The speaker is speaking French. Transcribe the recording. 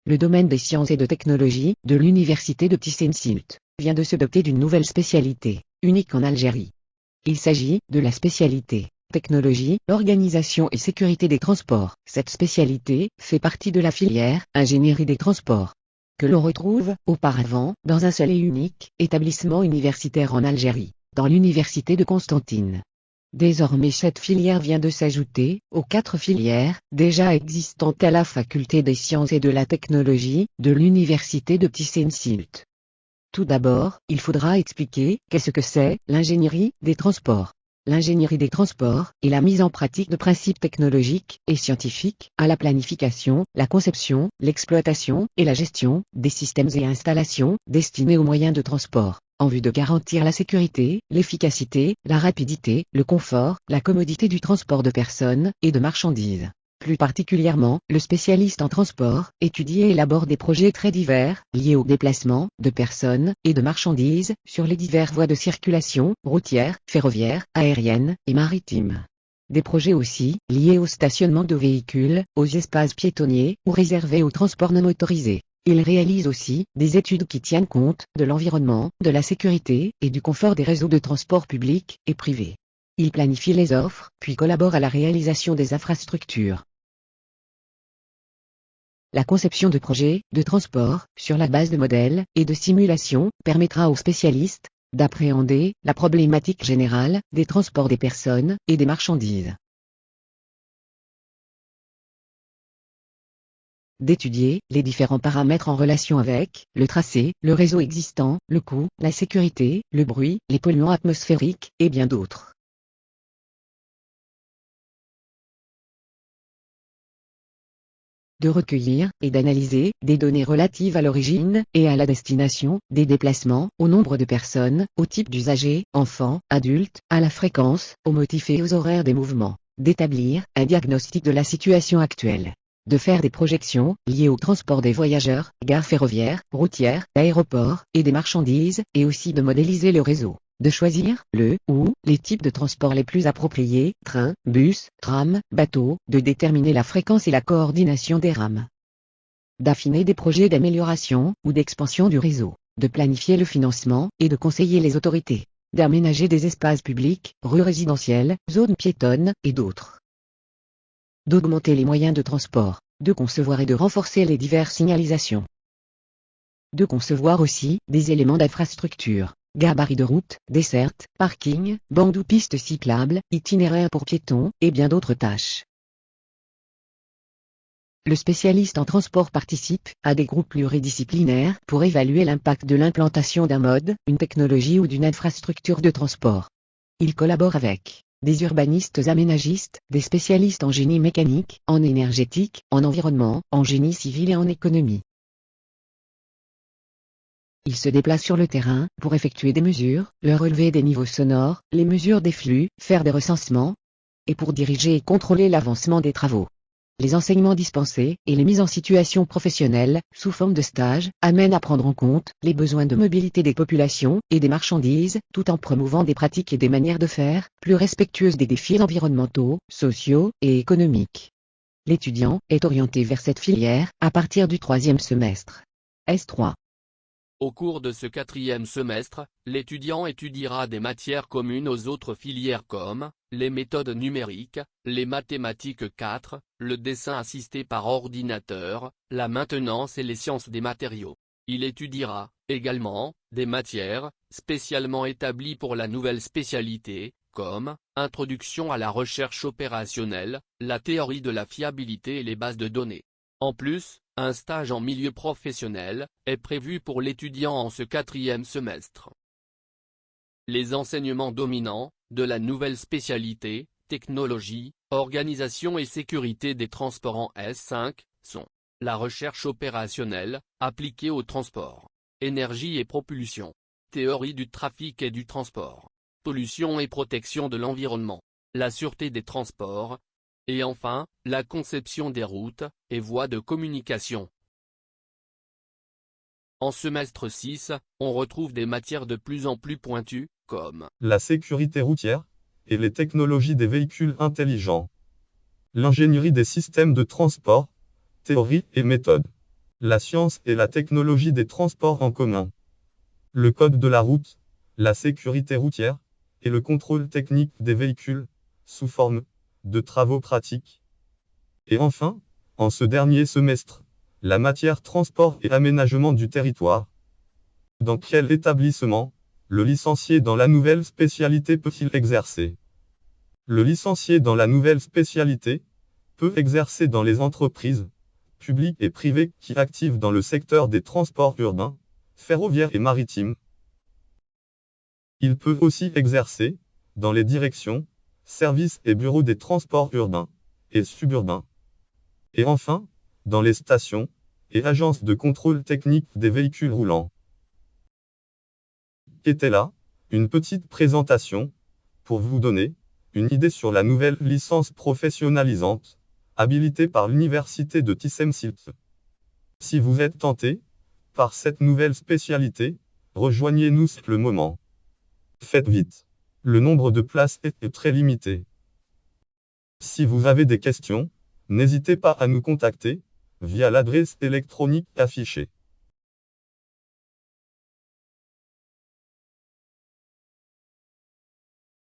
Le domaine des sciences et de technologie de l'université de Thyssen-Sult vient de se doter d'une nouvelle spécialité, unique en Algérie. Il s'agit de la spécialité technologie, organisation et sécurité des transports. Cette spécialité fait partie de la filière ingénierie des transports, que l'on retrouve auparavant dans un seul et unique établissement universitaire en Algérie, dans l'université de Constantine. Désormais cette filière vient de s'ajouter aux 4 filières déjà existantes à la faculté des sciences et de la technologie de l'université de Thyssen-Sult. Tout d'abord, il faudra expliquer qu'est-ce que c'est l'ingénierie des transports. L'ingénierie des transports est la mise en pratique de principes technologiques et scientifiques à la planification, la conception, l'exploitation et la gestion des systèmes et installations destinés aux moyens de transport, en vue de garantir la sécurité, l'efficacité, la rapidité, le confort, la commodité du transport de personnes et de marchandises. Plus particulièrement, le spécialiste en transport étudie et élabore des projets très divers, liés au déplacement de personnes et de marchandises sur les diverses voies de circulation, routières, ferroviaires, aériennes et maritimes. Des projets aussi, liés au stationnement de véhicules, aux espaces piétonniers ou réservés au transport non motorisé. Il réalise aussi des études qui tiennent compte de l'environnement, de la sécurité et du confort des réseaux de transport publics et privés. Il planifie les offres, puis collabore à la réalisation des infrastructures. La conception de projets de transport, sur la base de modèles et de simulations, permettra aux spécialistes d'appréhender la problématique générale des transports des personnes et des marchandises. D'étudier les différents paramètres en relation avec le tracé, le réseau existant, le coût, la sécurité, le bruit, les polluants atmosphériques et bien d'autres. De recueillir et d'analyser des données relatives à l'origine et à la destination des déplacements, au nombre de personnes, au type d'usagers, enfants, adultes, à la fréquence, aux motifs et aux horaires des mouvements, d'établir un diagnostic de la situation actuelle, de faire des projections liées au transport des voyageurs, gares ferroviaires, routières, aéroports et des marchandises, et aussi de modéliser le réseau. De choisir le ou les types de transports les plus appropriés, train, bus, tram, bateau, de déterminer la fréquence et la coordination des rames, d'affiner des projets d'amélioration ou d'expansion du réseau, de planifier le financement et de conseiller les autorités, d'aménager des espaces publics, rues résidentielles, zones piétonnes et d'autres, d'augmenter les moyens de transport, de concevoir et de renforcer les diverses signalisations, de concevoir aussi des éléments d'infrastructure, gabarits de route, dessertes, parking, bandes ou pistes cyclables, itinéraires pour piétons, et bien d'autres tâches. Le spécialiste en transport participe à des groupes pluridisciplinaires pour évaluer l'impact de l'implantation d'un mode, une technologie ou d'une infrastructure de transport. Il collabore avec des urbanistes aménagistes, des spécialistes en génie mécanique, en énergétique, en environnement, en génie civil et en économie. Il se déplace sur le terrain pour effectuer des mesures, le relevé des niveaux sonores, les mesures des flux, faire des recensements, et pour diriger et contrôler l'avancement des travaux. Les enseignements dispensés et les mises en situation professionnelle, sous forme de stage, amènent à prendre en compte les besoins de mobilité des populations et des marchandises, tout en promouvant des pratiques et des manières de faire plus respectueuses des défis environnementaux, sociaux et économiques. L'étudiant est orienté vers cette filière à partir du 3e semestre. S3. Au cours de ce 4e semestre, l'étudiant étudiera des matières communes aux autres filières comme les méthodes numériques, les mathématiques 4, le dessin assisté par ordinateur, la maintenance et les sciences des matériaux. Il étudiera également des matières spécialement établies pour la nouvelle spécialité, comme introduction à la recherche opérationnelle, la théorie de la fiabilité et les bases de données. En plus, un stage en milieu professionnel est prévu pour l'étudiant en ce 4e semestre. Les enseignements dominants de la nouvelle spécialité, technologie, organisation et sécurité des transports en S5, sont la recherche opérationnelle, appliquée au transport, énergie et propulsion, théorie du trafic et du transport, pollution et protection de l'environnement, la sûreté des transports, et enfin, la conception des routes et voies de communication. En semestre 6, on retrouve des matières de plus en plus pointues, comme la sécurité routière et les technologies des véhicules intelligents, l'ingénierie des systèmes de transport, théorie et méthode, la science et la technologie des transports en commun, le code de la route, la sécurité routière, et le contrôle technique des véhicules, sous forme de travaux pratiques. Et enfin, en ce dernier semestre, la matière transport et aménagement du territoire. Dans quel établissement le licencié dans la nouvelle spécialité peut-il exercer? Le licencié dans la nouvelle spécialité peut exercer dans les entreprises publiques et privées qui activent dans le secteur des transports urbains, ferroviaires et maritimes. Il peut aussi exercer dans les directions, services et bureaux des transports urbains et suburbains. Et enfin, dans les stations et agences de contrôle technique des véhicules roulants. Était là une petite présentation pour vous donner une idée sur la nouvelle licence professionnalisante habilitée par l'Université de Thyssen-Sils. Si vous êtes tenté par cette nouvelle spécialité, rejoignez-nous le moment. Faites vite. Le nombre de places est très limité. Si vous avez des questions, n'hésitez pas à nous contacter via l'adresse électronique affichée.